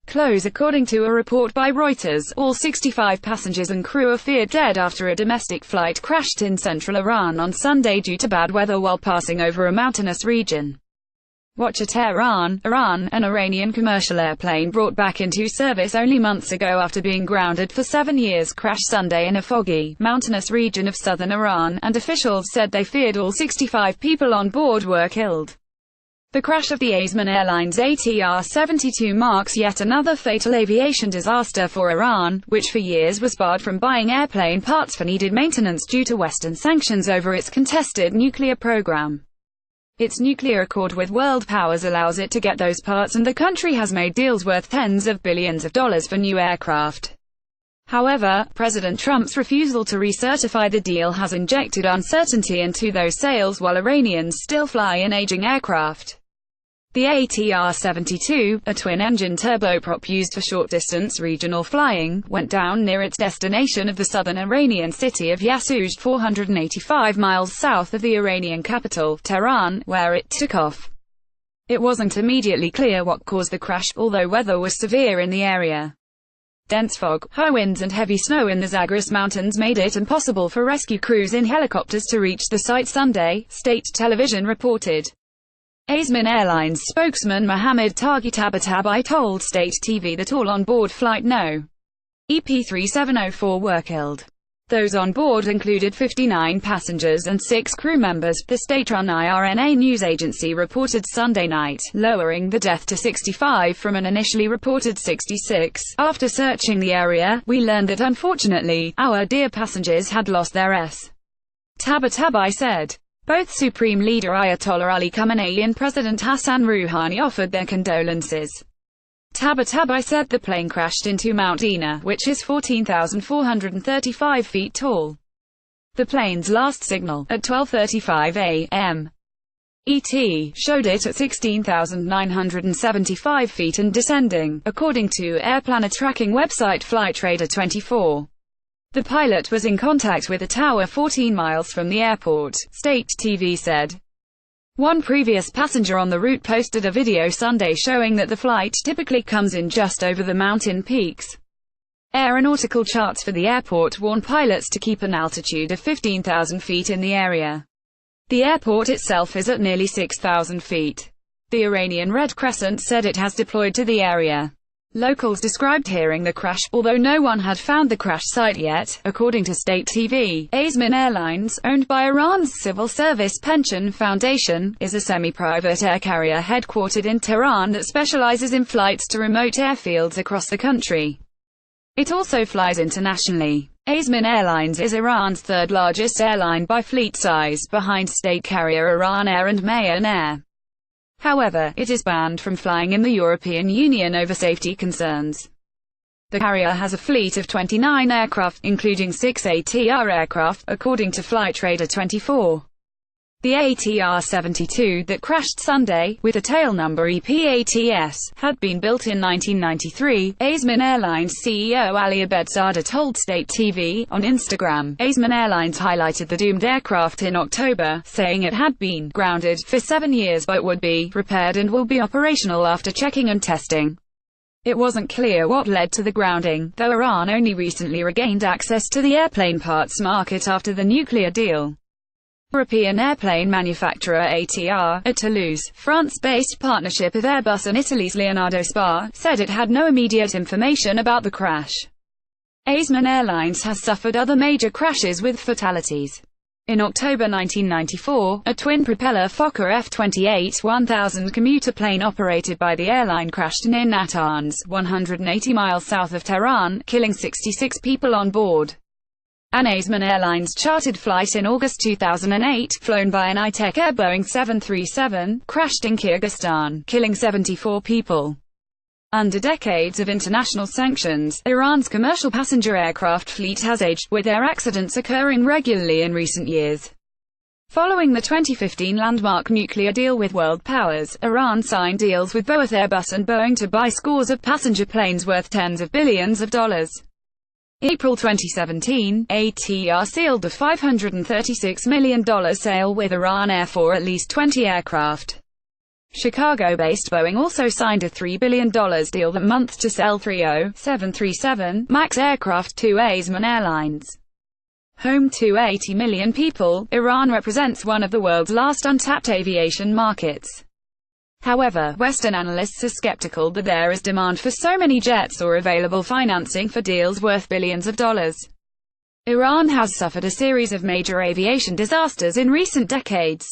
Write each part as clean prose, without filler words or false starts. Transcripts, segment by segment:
close. According to a report by Reuters, all 65 passengers and crew are feared dead after a domestic flight crashed in central Iran on Sunday due to bad weather while passing over a mountainous region. Watch at Tehran, Iran, an Iranian commercial airplane brought back into service only months ago after being grounded for 7 years crashed Sunday in a foggy, mountainous region of southern Iran, and officials said they feared all 65 people on board were killed. The crash of the Azman Airlines ATR-72 marks yet another fatal aviation disaster for Iran, which for years was barred from buying airplane parts for needed maintenance due to Western sanctions over its contested nuclear program. Its nuclear accord with world powers allows it to get those parts, and the country has made deals worth tens of billions of dollars for new aircraft. However, President Trump's refusal to recertify the deal has injected uncertainty into those sales while Iranians still fly in aging aircraft. The ATR-72, a twin-engine turboprop used for short-distance regional flying, went down near its destination of the southern Iranian city of Yasouj, 485 miles south of the Iranian capital, Tehran, where it took off. It wasn't immediately clear what caused the crash, although weather was severe in the area. Dense fog, high winds and heavy snow in the Zagros Mountains made it impossible for rescue crews in helicopters to reach the site Sunday, state television reported. Azman Airlines spokesman Mohammed Taghi Tabatabai told state TV that all on-board Flight No. EP3704 were killed. Those on board included 59 passengers and 6 crew members, the state-run IRNA news agency reported Sunday night, lowering the death to 65 from an initially reported 66. After searching the area, we learned that unfortunately, our dear passengers had lost their S. Tabatabai said. Both Supreme Leader Ayatollah Ali Khamenei and President Hassan Rouhani offered their condolences. Tabatabai said the plane crashed into Mount Ina, which is 14,435 feet tall. The plane's last signal, at 12:35 a.m. ET, showed it at 16,975 feet and descending, according to Air Planner tracking website FlightRadar24. The pilot was in contact with a tower 14 miles from the airport, state TV said. One previous passenger on the route posted a video Sunday showing that the flight typically comes in just over the mountain peaks. Aeronautical charts for the airport warn pilots to keep an altitude of 15,000 feet in the area. The airport itself is at nearly 6,000 feet. The Iranian Red Crescent said it has deployed to the area. Locals described hearing the crash, although no one had found the crash site yet, according to state TV. Azman Airlines, owned by Iran's Civil Service Pension Foundation, is a semi-private air carrier headquartered in Tehran that specializes in flights to remote airfields across the country. It also flies internationally. Azman Airlines is Iran's third-largest airline by fleet size, behind state carrier Iran Air and Mayan Air. However, it is banned from flying in the European Union over safety concerns. The carrier has a fleet of 29 aircraft, including 6 ATR aircraft, according to FlightRadar24. The ATR-72 that crashed Sunday, with a tail number EPATS, had been built in 1993, Azman Airlines CEO Ali Abedzadeh told State TV. On Instagram, Azman Airlines highlighted the doomed aircraft in October, saying it had been grounded for 7 years but would be repaired and will be operational after checking and testing. It wasn't clear what led to the grounding, though Iran only recently regained access to the airplane parts market after the nuclear deal. European airplane manufacturer ATR, a Toulouse, France-based partnership of Airbus and Italy's Leonardo Spa, said it had no immediate information about the crash. Azman Airlines has suffered other major crashes with fatalities. In October 1994, a twin-propeller Fokker F-28-1000 commuter plane operated by the airline crashed near Natanz, 180 miles south of Tehran, killing 66 people on board. An Azman Airlines chartered flight in August 2008, flown by an I-Tech Air Boeing 737, crashed in Kyrgyzstan, killing 74 people. Under decades of international sanctions, Iran's commercial passenger aircraft fleet has aged, with air accidents occurring regularly in recent years. Following the 2015 landmark nuclear deal with world powers, Iran signed deals with both Airbus and Boeing to buy scores of passenger planes worth tens of billions of dollars. April 2017, ATR sealed a $536 million sale with Iran Air for at least 20 aircraft. Chicago-based Boeing also signed a $3 billion deal that month to sell 30 737 MAX aircraft to Azman Airlines. Home to 80 million people, Iran represents one of the world's last untapped aviation markets. However, Western analysts are skeptical that there is demand for so many jets or available financing for deals worth billions of dollars. Iran has suffered a series of major aviation disasters in recent decades.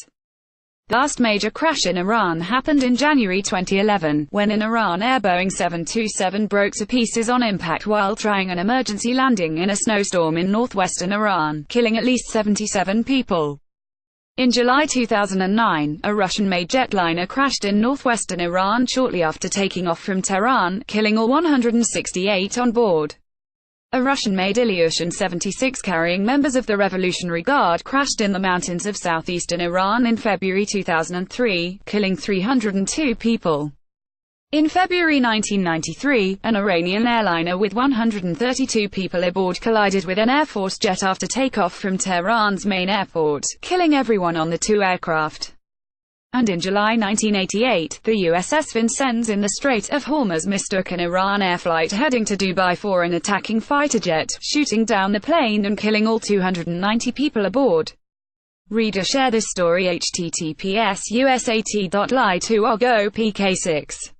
The last major crash in Iran happened in January 2011, when an Iran Air Boeing 727 broke to pieces on impact while trying an emergency landing in a snowstorm in northwestern Iran, killing at least 77 people. In July 2009, a Russian-made jetliner crashed in northwestern Iran shortly after taking off from Tehran, killing all 168 on board. A Russian-made Ilyushin 76 carrying members of the Revolutionary Guard crashed in the mountains of southeastern Iran in February 2003, killing 302 people. In February 1993, an Iranian airliner with 132 people aboard collided with an Air Force jet after takeoff from Tehran's main airport, killing everyone on the two aircraft. And in July 1988, the USS Vincennes in the Strait of Hormuz mistook an Iran Air flight heading to Dubai for an attacking fighter jet, shooting down the plane and killing all 290 people aboard. Reader, share this story https://usat.ly2org/pk6